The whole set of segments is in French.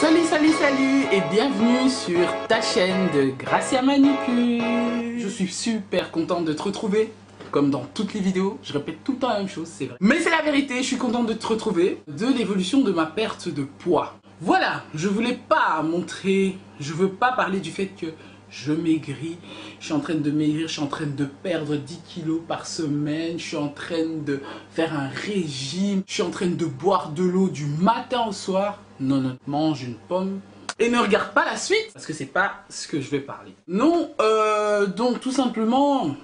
Salut, salut, salut et bienvenue sur ta chaîne de Gracia Manicure. Je suis super contente de te retrouver. Comme dans toutes les vidéos, je répète tout le temps la même chose, c'est vrai. Mais c'est la vérité, je suis contente de te retrouver. De l'évolution de ma perte de poids. Voilà, je voulais pas montrer, je veux pas parler du fait que je maigris. Je suis en train de maigrir, je suis en train de perdre 10 kilos par semaine. Je suis en train de faire un régime. Je suis en train de boire de l'eau du matin au soir. Non, non, mange une pomme. Et ne regarde pas la suite, parce que c'est pas ce que je vais parler. Non, donc tout simplement...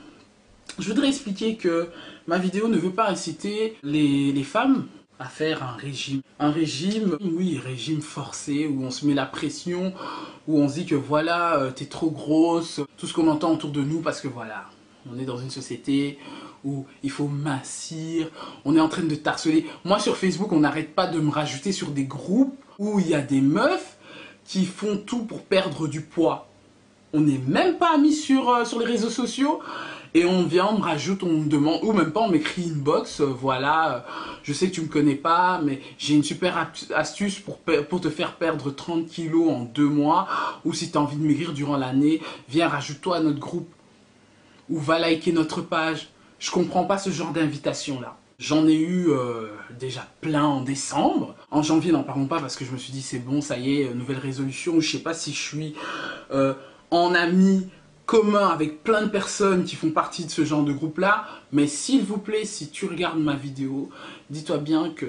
Je voudrais expliquer que ma vidéo ne veut pas inciter les femmes à faire un régime. Un régime, oui, régime forcé, où on se met la pression, où on se dit que voilà, t'es trop grosse, tout ce qu'on entend autour de nous, parce que voilà, on est dans une société où il faut mincir, on est en train de t'harceler. Moi sur Facebook, on n'arrête pas de me rajouter sur des groupes où il y a des meufs qui font tout pour perdre du poids. On n'est même pas amis sur les réseaux sociaux. Et on vient, on me rajoute, on me demande, ou même pas, on m'écrit inbox, voilà, je sais que tu me connais pas, mais j'ai une super astuce pour te faire perdre 30 kilos en 2 mois, ou si tu as envie de maigrir durant l'année, viens, rajoute-toi à notre groupe, ou va liker notre page. Je comprends pas ce genre d'invitation-là. J'en ai eu déjà plein en décembre. En janvier, n'en parlons pas parce que je me suis dit, c'est bon, ça y est, nouvelle résolution. Je sais pas si je suis en ami commun avec plein de personnes qui font partie de ce genre de groupe-là. Mais s'il vous plaît, si tu regardes ma vidéo, dis-toi bien que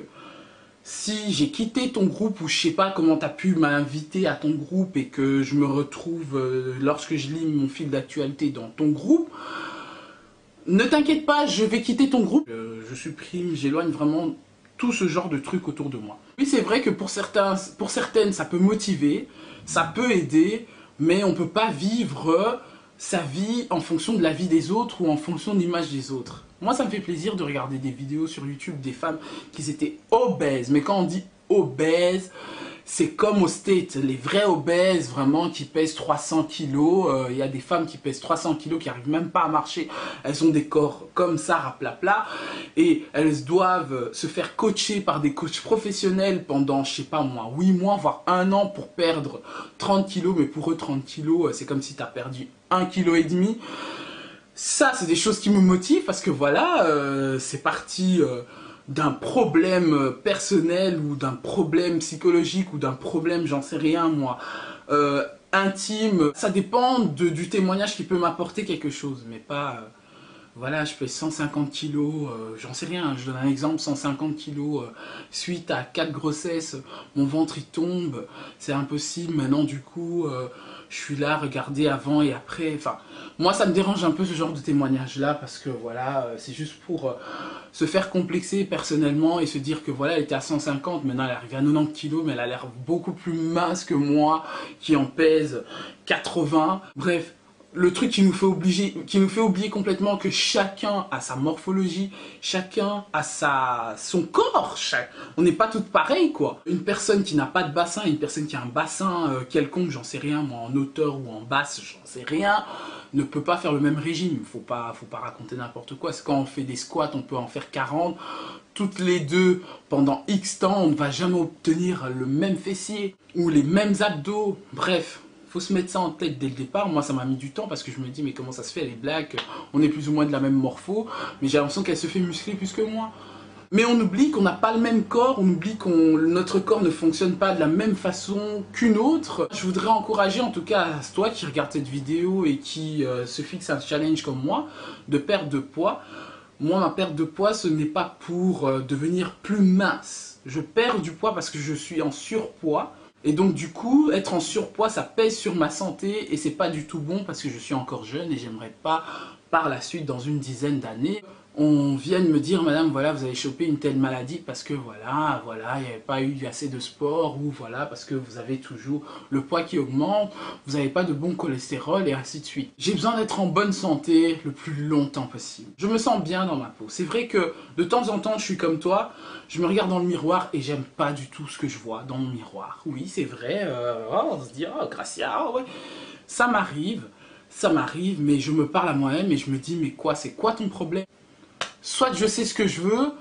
si j'ai quitté ton groupe ou je sais pas comment tu as pu m'inviter à ton groupe et que je me retrouve lorsque je lis mon fil d'actualité dans ton groupe, ne t'inquiète pas, je vais quitter ton groupe. Je supprime, j'éloigne vraiment tout ce genre de trucs autour de moi. Oui, c'est vrai que pour certaines, ça peut motiver, ça peut aider, mais on ne peut pas vivre sa vie en fonction de la vie des autres ou en fonction de l'image des autres. Moi, ça me fait plaisir de regarder des vidéos sur YouTube des femmes qui étaient obèses. Mais quand on dit obèses, c'est comme aux States, les vrais obèses vraiment qui pèsent 300 kilos. Il y a des femmes qui pèsent 300 kilos qui n'arrivent même pas à marcher. Elles ont des corps comme ça, raplapla. Et elles doivent se faire coacher par des coachs professionnels pendant, je sais pas moi, 8 mois, voire 1 an pour perdre 30 kilos. Mais pour eux, 30 kilos, c'est comme si tu as perdu 1,5 kg. Ça, c'est des choses qui me motivent parce que voilà, c'est parti... d'un problème personnel ou d'un problème psychologique ou d'un problème, j'en sais rien moi, intime. Ça dépend du témoignage qui peut m'apporter quelque chose, mais pas... voilà, je pèse 150 kilos, j'en sais rien, je donne un exemple, 150 kilos, suite à 4 grossesses, mon ventre il tombe, c'est impossible, maintenant du coup, je suis là, regardez avant et après, enfin, moi ça me dérange un peu ce genre de témoignage là, parce que voilà, c'est juste pour se faire complexer personnellement et se dire que voilà, elle était à 150, maintenant elle est arrivée à 90 kilos, mais elle a l'air beaucoup plus mince que moi, qui en pèse 80, bref. Le truc qui nous fait oublier complètement que chacun a sa morphologie, chacun a son corps, on n'est pas toutes pareilles quoi. Une personne qui n'a pas de bassin, une personne qui a un bassin quelconque, j'en sais rien, moi en hauteur ou en basse, j'en sais rien, ne peut pas faire le même régime. Faut pas raconter n'importe quoi. C'est quand on fait des squats, on peut en faire 40. Toutes les deux, pendant X temps, on ne va jamais obtenir le même fessier ou les mêmes abdos, bref. Faut se mettre ça en tête dès le départ. Moi, ça m'a mis du temps parce que je me dis, mais comment ça se fait, elle est black, on est plus ou moins de la même morpho, mais j'ai l'impression qu'elle se fait muscler plus que moi. Mais on oublie qu'on n'a pas le même corps, on oublie que notre corps ne fonctionne pas de la même façon qu'une autre. Je voudrais encourager, en tout cas, toi qui regarde cette vidéo et qui se fixe un challenge comme moi, de perdre de poids. Moi, ma perte de poids, ce n'est pas pour devenir plus mince. Je perds du poids parce que je suis en surpoids. Et donc du coup, être en surpoids, ça pèse sur ma santé et c'est pas du tout bon parce que je suis encore jeune et j'aimerais pas, par la suite, dans une dizaine d'années, on vienne me dire, madame, voilà, vous avez chopé une telle maladie parce que voilà, il n'y avait pas eu assez de sport ou voilà, parce que vous avez toujours le poids qui augmente, vous n'avez pas de bon cholestérol et ainsi de suite. J'ai besoin d'être en bonne santé le plus longtemps possible. Je me sens bien dans ma peau. C'est vrai que de temps en temps, je suis comme toi, je me regarde dans le miroir et j'aime pas du tout ce que je vois dans mon miroir. Oui, c'est vrai, on se dit, oh, Gracia, ouais. Ça m'arrive, mais je me parle à moi-même et je me dis, mais quoi, c'est quoi ton problème ? Soit je sais ce que je veux,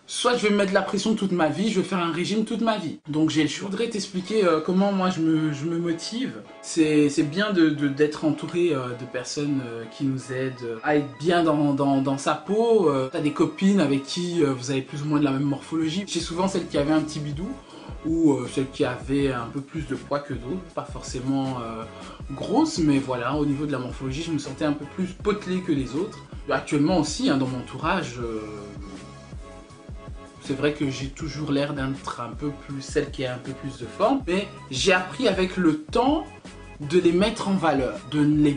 soit je vais me mettre de la pression toute ma vie, je vais faire un régime toute ma vie. Donc j'ai le choix. Je voudrais t'expliquer comment moi je me motive. C'est bien d'être entouré de personnes qui nous aident à être bien dans sa peau. T'as des copines avec qui vous avez plus ou moins de la même morphologie. J'ai souvent celle qui avait un petit bidou ou celle qui avait un peu plus de poids que d'autres. Pas forcément grosse, mais voilà, au niveau de la morphologie, je me sentais un peu plus potelé que les autres. Actuellement aussi, hein, dans mon entourage, c'est vrai que j'ai toujours l'air d'être un peu plus celle qui a un peu plus de forme, mais j'ai appris avec le temps de les mettre en valeur, de ne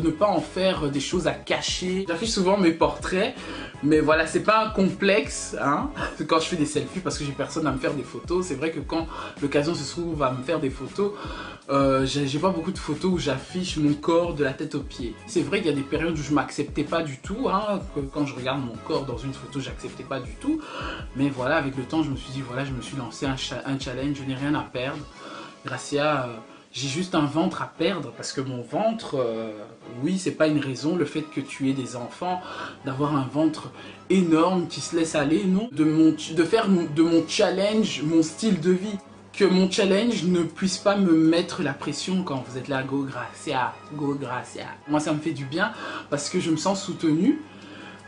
pas en faire des choses à cacher. J'affiche souvent mes portraits, mais voilà, c'est pas un complexe hein, quand je fais des selfies parce que j'ai personne à me faire des photos. C'est vrai que quand l'occasion se trouve à me faire des photos, j'ai pas beaucoup de photos où j'affiche mon corps de la tête aux pieds. C'est vrai qu'il y a des périodes où je m'acceptais pas du tout, hein, quand je regarde mon corps dans une photo, j'acceptais pas du tout. Mais voilà, avec le temps, je me suis dit, voilà, je me suis lancé un challenge, je n'ai rien à perdre. Gracia, j'ai juste un ventre à perdre parce que mon ventre, oui, c'est pas une raison, le fait que tu aies des enfants, d'avoir un ventre énorme qui se laisse aller, non. De faire de mon challenge mon style de vie. Que mon challenge ne puisse pas me mettre la pression quand vous êtes là, go Gracia, go Gracia. Moi, ça me fait du bien parce que je me sens soutenu.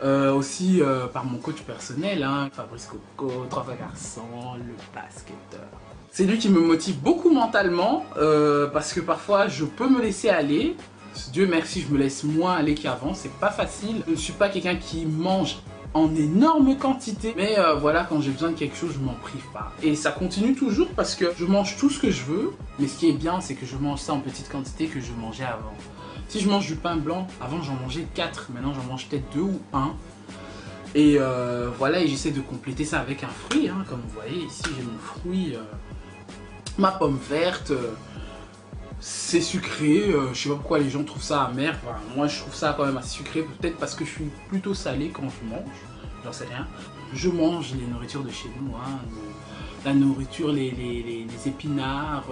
Aussi par mon coach personnel, hein, Fabrice Coco, 3 garçons, le basketteur. C'est lui qui me motive beaucoup mentalement parce que parfois je peux me laisser aller. Dieu merci, je me laisse moins aller qu'avant, c'est pas facile. Je ne suis pas quelqu'un qui mange en énorme quantité, mais voilà, quand j'ai besoin de quelque chose, je m'en prive pas. Et ça continue toujours parce que je mange tout ce que je veux, mais ce qui est bien, c'est que je mange ça en petite quantité que je mangeais avant. Si je mange du pain blanc, avant j'en mangeais 4, maintenant j'en mange peut-être 2 ou 1. Et voilà, et j'essaie de compléter ça avec un fruit, hein, comme vous voyez ici j'ai mon fruit, ma pomme verte, c'est sucré, je sais pas pourquoi les gens trouvent ça amer, enfin, moi je trouve ça quand même assez sucré, peut-être parce que je suis plutôt salé quand je mange, j'en sais rien. Je mange les nourritures de chez nous, hein, la nourriture, les épinards,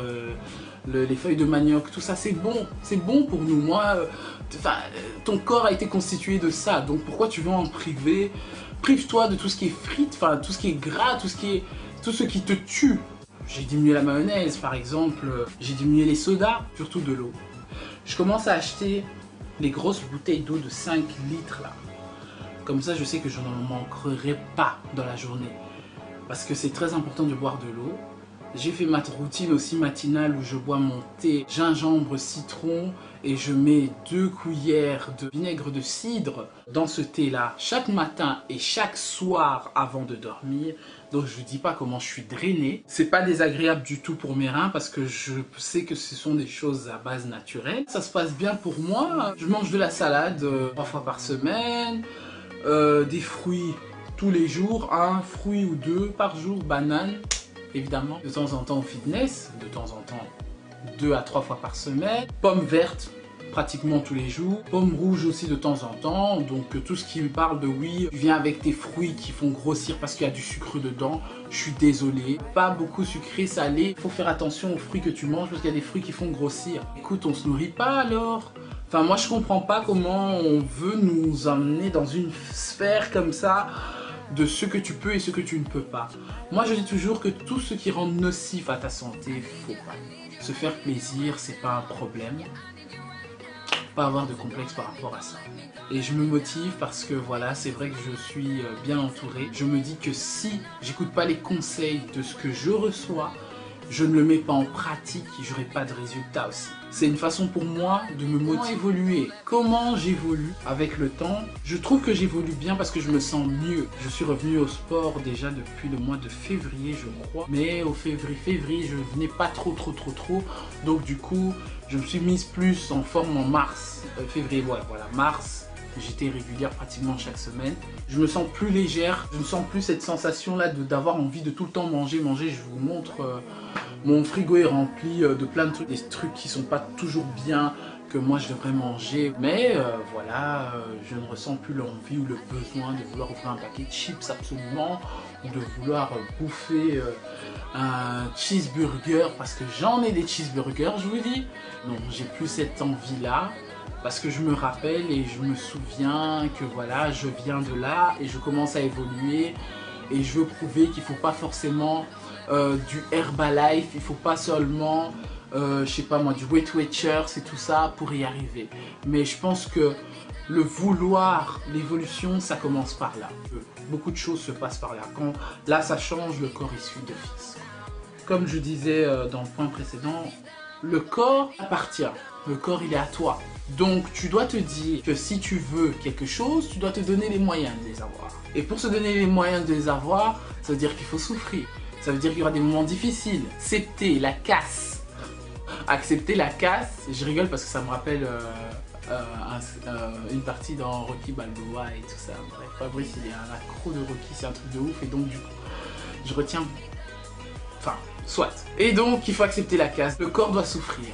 les feuilles de manioc, tout ça c'est bon pour nous. Moi, ton corps a été constitué de ça, donc pourquoi tu veux en priver? Prive-toi de tout ce qui est frites, enfin tout ce qui est gras, tout ce qui te tue. J'ai diminué la mayonnaise par exemple, j'ai diminué les sodas, surtout de l'eau. Je commence à acheter les grosses bouteilles d'eau de 5 litres là. Comme ça je sais que je n'en manquerai pas dans la journée. Parce que c'est très important de boire de l'eau. J'ai fait ma routine aussi matinale où je bois mon thé gingembre citron et je mets 2 cuillères de vinaigre de cidre dans ce thé là chaque matin et chaque soir avant de dormir. Donc je ne dis pas comment je suis drainé. C'est pas désagréable du tout pour mes reins parce que je sais que ce sont des choses à base naturelle. Ça se passe bien pour moi. Je mange de la salade 3 fois par semaine, des fruits tous les jours, un fruit ou 2 par jour, banane. Évidemment, de temps en temps au fitness, de temps en temps 2 à 3 fois par semaine, pommes vertes pratiquement tous les jours, pommes rouges aussi de temps en temps, donc tout ce qui me parle de oui, tu viens avec tes fruits qui font grossir parce qu'il y a du sucre dedans, je suis désolé, pas beaucoup sucré, salé, il faut faire attention aux fruits que tu manges parce qu'il y a des fruits qui font grossir. Écoute, on se nourrit pas alors? Enfin moi je comprends pas comment on veut nous emmener dans une sphère comme ça, de ce que tu peux et ce que tu ne peux pas. Moi je dis toujours que tout ce qui rend nocif à ta santé, faut pas. Se faire plaisir, c'est pas un problème. Pas avoir de complexe par rapport à ça. Et je me motive parce que voilà, c'est vrai que je suis bien entouré. Je me dis que si j'écoute pas les conseils de ce que je reçois, je ne le mets pas en pratique, j'aurai pas de résultat aussi. C'est une façon pour moi de me motiver. Comment j'évolue avec le temps? Je trouve que j'évolue bien parce que je me sens mieux. Je suis revenu au sport déjà depuis le mois de février, je crois. Mais au février, je venais pas trop. Donc du coup, je me suis mise plus en forme en mars. Février, ouais, voilà, mars. J'étais régulière pratiquement chaque semaine. Je me sens plus légère, je ne sens plus cette sensation-là d'avoir envie de tout le temps manger. Je vous montre, mon frigo est rempli de plein de trucs, des trucs qui sont pas toujours bien, que moi je devrais manger. Mais voilà, je ne ressens plus l'envie ou le besoin de vouloir ouvrir un paquet de chips absolument, ou de vouloir bouffer un cheeseburger, parce que j'en ai des cheeseburgers, je vous dis. Non, j'ai plus cette envie-là. Parce que je me rappelle et je me souviens que voilà, je viens de là et je commence à évoluer. et je veux prouver qu'il ne faut pas forcément du Herbalife, il ne faut pas seulement, je sais pas moi, du Weight Watchers et tout ça pour y arriver. Mais je pense que le vouloir, l'évolution, ça commence par là. Beaucoup de choses se passent par là. Quand là ça change, le corps il suit d'office. Comme je disais dans le point précédent, le corps appartient. Le corps il est à toi. Donc tu dois te dire que si tu veux quelque chose, tu dois te donner les moyens de les avoir. Et pour se donner les moyens de les avoir, ça veut dire qu'il faut souffrir. Ça veut dire qu'il y aura des moments difficiles. Accepter la casse. Accepter la casse. Je rigole parce que ça me rappelle une partie dans Rocky Balboa et tout ça. Bref, Fabrice il est un accro de Rocky, c'est un truc de ouf. Et donc du coup, je retiens... Enfin, soit. Et donc il faut accepter la casse. Le corps doit souffrir.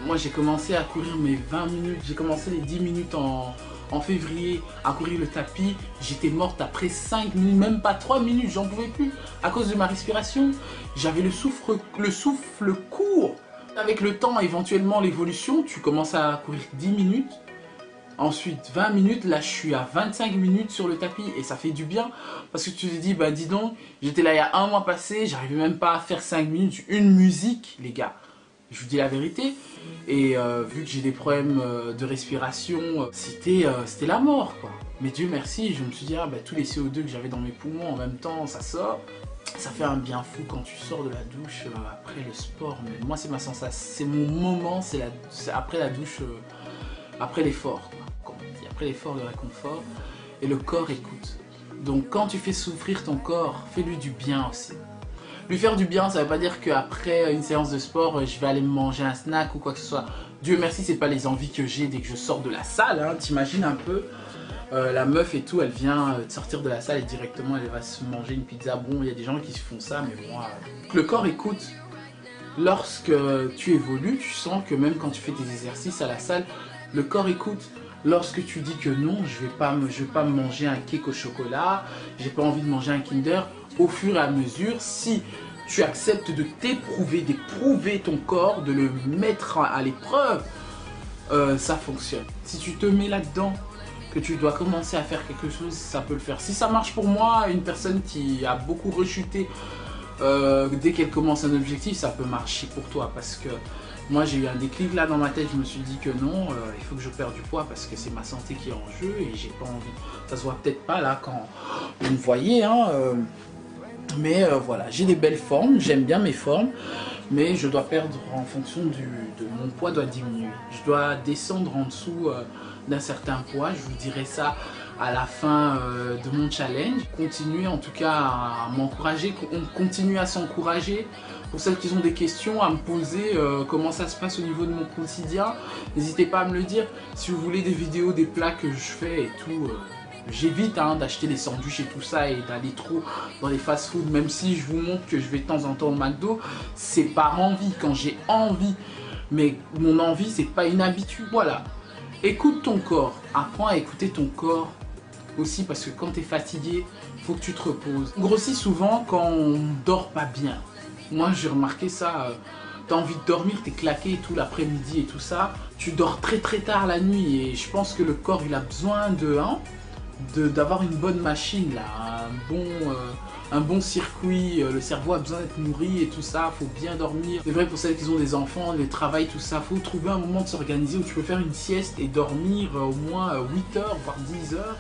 Moi j'ai commencé à courir mes 20 minutes. J'ai commencé les 10 minutes en février à courir le tapis. J'étais morte après 5 minutes, même pas 3 minutes, j'en pouvais plus à cause de ma respiration. J'avais le souffle court. Avec le temps, éventuellement l'évolution, tu commences à courir 10 minutes. Ensuite 20 minutes, là je suis à 25 minutes sur le tapis et ça fait du bien. Parce que tu te dis, bah dis donc, j'étais là il y a un mois passé, j'arrivais même pas à faire 5 minutes, une musique les gars. Je vous dis la vérité. Et vu que j'ai des problèmes de respiration, c'était la mort quoi. Mais Dieu merci, je me suis dit, ah, bah, tous les CO2 que j'avais dans mes poumons en même temps, ça sort. Ça fait un bien fou quand tu sors de la douche après le sport. Mais moi c'est ma sensation, c'est mon moment, c'est après la douche, après l'effort. Après l'effort, le réconfort. Et le corps écoute. Donc quand tu fais souffrir ton corps, fais-lui du bien aussi. Lui faire du bien, ça ne veut pas dire qu'après une séance de sport, je vais aller me manger un snack ou quoi que ce soit. Dieu merci, c'est pas les envies que j'ai dès que je sors de la salle. Hein. T'imagines un peu, la meuf et tout, elle vient de sortir de la salle et directement elle va se manger une pizza. Bon, il y a des gens qui se font ça, mais moi... Le corps écoute. Lorsque tu évolues, tu sens que même quand tu fais tes exercices à la salle, le corps écoute. Lorsque tu dis que non, je vais pas me manger un cake au chocolat, j'ai pas envie de manger un Kinder, au fur et à mesure, si tu acceptes de t'éprouver, d'éprouver ton corps, de le mettre à l'épreuve, ça fonctionne. Si tu te mets là-dedans, que tu dois commencer à faire quelque chose, ça peut le faire. Si ça marche pour moi, une personne qui a beaucoup rechuté, dès qu'elle commence un objectif, ça peut marcher pour toi parce que moi j'ai eu un déclic là dans ma tête, je me suis dit que non, il faut que je perde du poids parce que c'est ma santé qui est en jeu et j'ai pas envie. Ça se voit peut-être pas là quand vous me voyez, hein, mais voilà, j'ai des belles formes, j'aime bien mes formes, mais je dois perdre en fonction de mon poids doit diminuer. Je dois descendre en dessous d'un certain poids, je vous dirai ça à la fin de mon challenge. Continuez en tout cas à m'encourager, continuez à s'encourager. Pour celles qui ont des questions à me poser, comment ça se passe au niveau de mon quotidien, n'hésitez pas à me le dire. Si vous voulez des vidéos, des plats que je fais et tout, j'évite hein, d'acheter des sandwichs et tout ça et d'aller trop dans les fast-food. Même si je vous montre que je vais de temps en temps au McDo, c'est par envie, quand j'ai envie. Mais mon envie, c'est pas une habitude. Voilà. Écoute ton corps, apprends à écouter ton corps aussi parce que quand tu es fatigué, il faut que tu te reposes. On grossit souvent quand on dort pas bien. Moi j'ai remarqué ça, t'as envie de dormir, t'es claqué et tout l'après-midi et tout ça. Tu dors très très tard la nuit et je pense que le corps il a besoin d'avoir une bonne machine là, un bon circuit, le cerveau a besoin d'être nourri et tout ça, faut bien dormir. C'est vrai pour celles qui ont des enfants, les travail, tout ça, faut trouver un moment de s'organiser où tu peux faire une sieste et dormir au moins 8 heures, voire 10 heures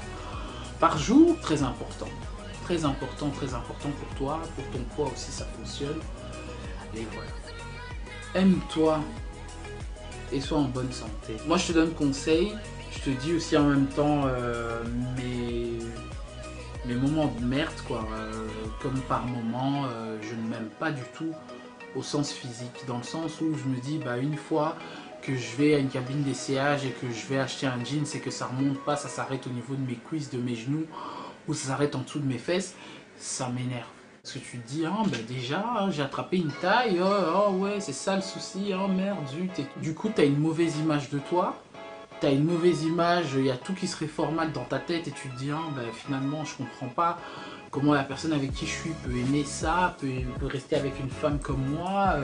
par jour, très important. Très important pour toi, pour ton poids aussi ça fonctionne. Et voilà. Aime-toi et sois en bonne santé. Moi je te donne conseil, je te dis aussi en même temps mes moments de merde quoi. Comme par moment je ne m'aime pas du tout au sens physique. Dans le sens où je me dis bah une fois que je vais à une cabine d'essayage et que je vais acheter un jean, c'est que ça remonte pas, ça s'arrête au niveau de mes cuisses, de mes genoux ou ça s'arrête en dessous de mes fesses, ça m'énerve. Parce que tu te dis, ah, ben déjà, j'ai attrapé une taille, oh ouais, c'est ça le souci, oh merde, zut. Et du coup, tu as une mauvaise image de toi, tu as une mauvaise image, il y a tout qui se reformate dans ta tête et tu te dis, ah, ben finalement, je comprends pas comment la personne avec qui je suis peut aimer ça, peut rester avec une femme comme moi,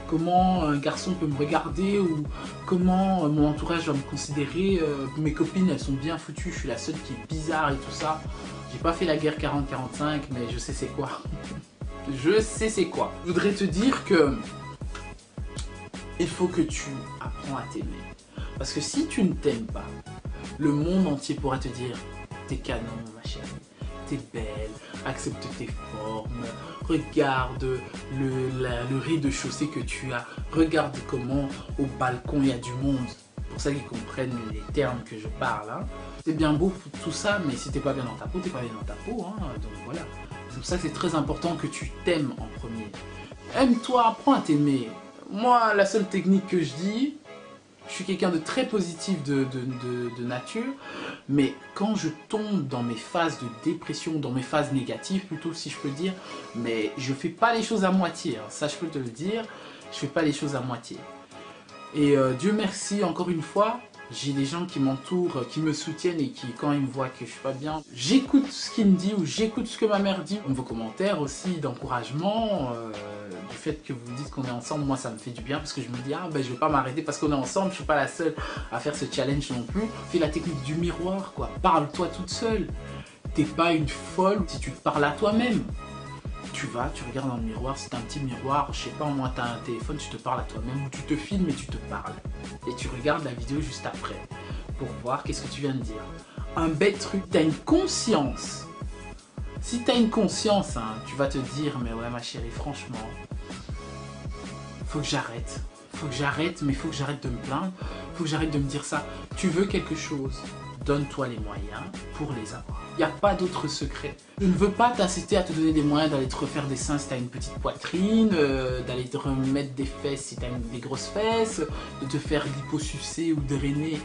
comment un garçon peut me regarder ou comment mon entourage va me considérer, mes copines elles sont bien foutues, je suis la seule qui est bizarre et tout ça. J'ai pas fait la guerre 40-45, mais je sais c'est quoi. Je sais c'est quoi. Je voudrais te dire que il faut que tu apprends à t'aimer. Parce que si tu ne t'aimes pas, le monde entier pourra te dire t'es canon ma chérie, t'es belle, accepte tes formes, regarde le rez-de-chaussée que tu as, regarde comment au balcon il y a du monde. Pour ça qu'ils comprennent les termes que je parle. Hein. C'est bien beau tout ça, mais si t'es pas bien dans ta peau, t'es pas bien dans ta peau. Hein. Donc voilà. C'est pour ça que c'est très important que tu t'aimes en premier. Aime-toi, apprends à t'aimer. Moi, la seule technique que je dis, je suis quelqu'un de très positif de nature, mais quand je tombe dans mes phases de dépression, dans mes phases négatives plutôt si je peux dire, mais je fais pas les choses à moitié, hein. Ça je peux te le dire, je fais pas les choses à moitié. Et Dieu merci encore une fois, j'ai des gens qui m'entourent, qui me soutiennent et qui quand ils me voient que je suis pas bien, j'écoute ce qu'ils me disent ou j'écoute ce que ma mère dit. Vos commentaires aussi d'encouragement, du fait que vous dites qu'on est ensemble, moi ça me fait du bien parce que je me dis ah ben je vais pas m'arrêter parce qu'on est ensemble, je suis pas la seule à faire ce challenge non plus. Fais la technique du miroir quoi, parle-toi toute seule. T'es pas une folle si tu te parles à toi-même. Tu vas, tu regardes dans le miroir, c'est un petit miroir, je sais pas, au moins tu as un téléphone, tu te parles à toi-même, ou tu te filmes et tu te parles. Et tu regardes la vidéo juste après, pour voir qu'est-ce que tu viens de dire. Un bête truc, tu as une conscience. Si tu as une conscience, hein, tu vas te dire, mais ouais ma chérie, franchement, faut que j'arrête. Faut que j'arrête, mais faut que j'arrête de me plaindre, faut que j'arrête de me dire ça. Tu veux quelque chose, donne-toi les moyens pour les avoir. Il n'y a pas d'autre secret. Je ne veux pas t'inciter à te donner des moyens d'aller te refaire des seins si tu as une petite poitrine, d'aller te remettre des fesses si tu as des grosses fesses, de te faire liposucer ou drainer.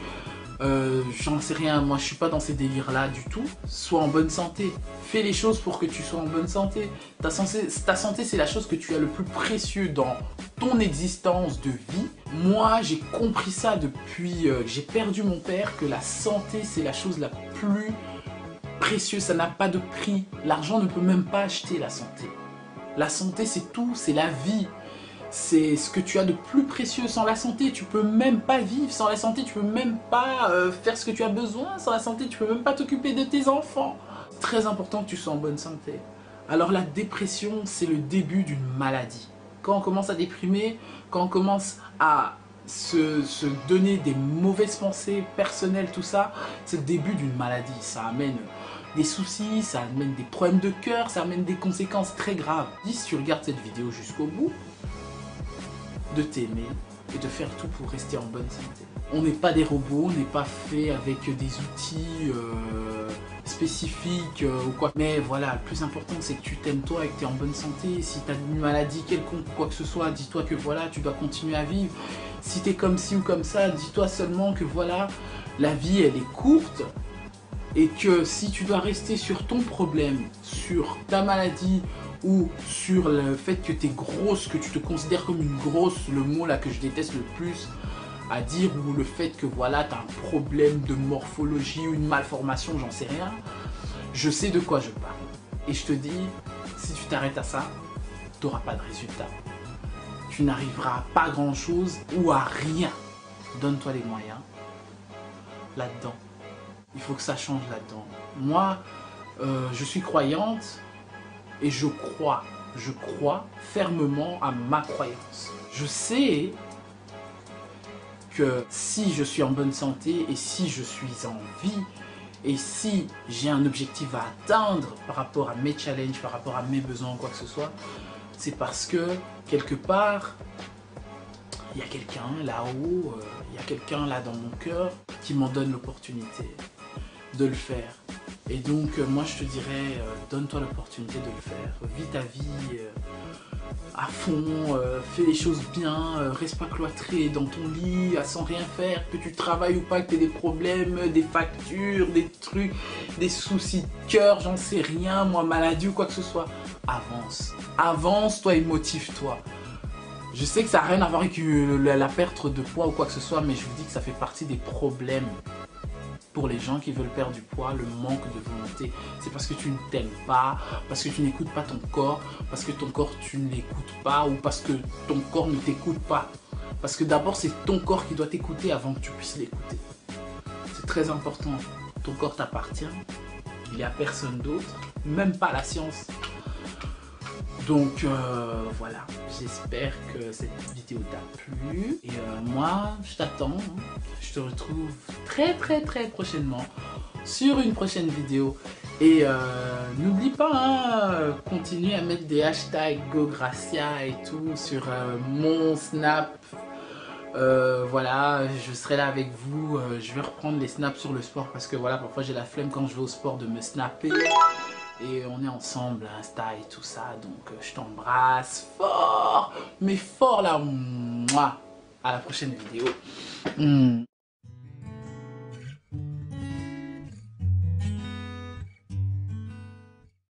J'en sais rien, moi je suis pas dans ces délires là du tout. Sois en bonne santé, fais les choses pour que tu sois en bonne santé. Ta santé c'est la chose que tu as le plus précieux dans ton existence de vie. Moi j'ai compris ça depuis que j'ai perdu mon père, que la santé c'est la chose la plus précieuse, ça n'a pas de prix. L'argent ne peut même pas acheter la santé. La santé c'est tout, c'est la vie. C'est ce que tu as de plus précieux. Sans la santé, tu peux même pas vivre. Sans la santé, tu peux même pas faire ce que tu as besoin. Sans la santé, tu peux même pas t'occuper de tes enfants. C'est très important que tu sois en bonne santé. Alors la dépression, c'est le début d'une maladie. Quand on commence à déprimer, quand on commence à se donner des mauvaises pensées personnelles, tout ça, c'est le début d'une maladie. Ça amène des soucis, ça amène des problèmes de cœur, ça amène des conséquences très graves. Si tu regardes cette vidéo jusqu'au bout, de t'aimer et de faire tout pour rester en bonne santé. On n'est pas des robots, on n'est pas fait avec des outils spécifiques ou quoi. Mais voilà, le plus important c'est que tu t'aimes toi et que tu es en bonne santé. Si tu as une maladie quelconque, quoi que ce soit, dis-toi que voilà, tu dois continuer à vivre. Si tu es comme ci ou comme ça, dis-toi seulement que voilà, la vie elle est courte. Et que si tu dois rester sur ton problème, sur ta maladie ou sur le fait que tu es grosse, que tu te considères comme une grosse, le mot là que je déteste le plus à dire, ou le fait que voilà, tu as un problème de morphologie ou une malformation, j'en sais rien, je sais de quoi je parle. Et je te dis, si tu t'arrêtes à ça, tu n'auras pas de résultat. Tu n'arriveras à pas grand chose ou à rien. Donne-toi les moyens là-dedans. Il faut que ça change là-dedans. Moi, je suis croyante et je crois fermement à ma croyance. Je sais que si je suis en bonne santé et si je suis en vie et si j'ai un objectif à atteindre par rapport à mes challenges, par rapport à mes besoins ou quoi que ce soit, c'est parce que quelque part, il y a quelqu'un là-haut, il y a quelqu'un là dans mon cœur qui m'en donne l'opportunité de le faire. Et donc moi je te dirais, donne-toi l'opportunité de le faire, vis ta vie à fond, fais les choses bien, reste pas cloîtré dans ton lit sans rien faire, que tu travailles ou pas, que tu aies des problèmes, des factures, des trucs, des soucis de cœur, j'en sais rien, moi maladie ou quoi que ce soit, avance, avance-toi et motive-toi. Je sais que ça n'a rien à voir avec la perte de poids ou quoi que ce soit, mais je vous dis que ça fait partie des problèmes. Pour les gens qui veulent perdre du poids, le manque de volonté, c'est parce que tu ne t'aimes pas, parce que tu n'écoutes pas ton corps, parce que ton corps tu ne l'écoutes pas ou parce que ton corps ne t'écoute pas. Parce que d'abord c'est ton corps qui doit t'écouter avant que tu puisses l'écouter. C'est très important, ton corps t'appartient Il n'y a personne d'autre, même pas la science. Donc voilà, j'espère que cette vidéo t'a plu. Et moi, je t'attends. Je te retrouve très prochainement sur une prochaine vidéo. Et n'oublie pas, hein, continue à mettre des hashtags GoGracia et tout sur mon Snap. Voilà, je serai là avec vous. Je vais reprendre les snaps sur le sport parce que voilà, parfois j'ai la flemme quand je vais au sport de me snapper. Et on est ensemble, Insta et tout ça. Donc je t'embrasse fort, mais fort là. Mouah. À la prochaine vidéo.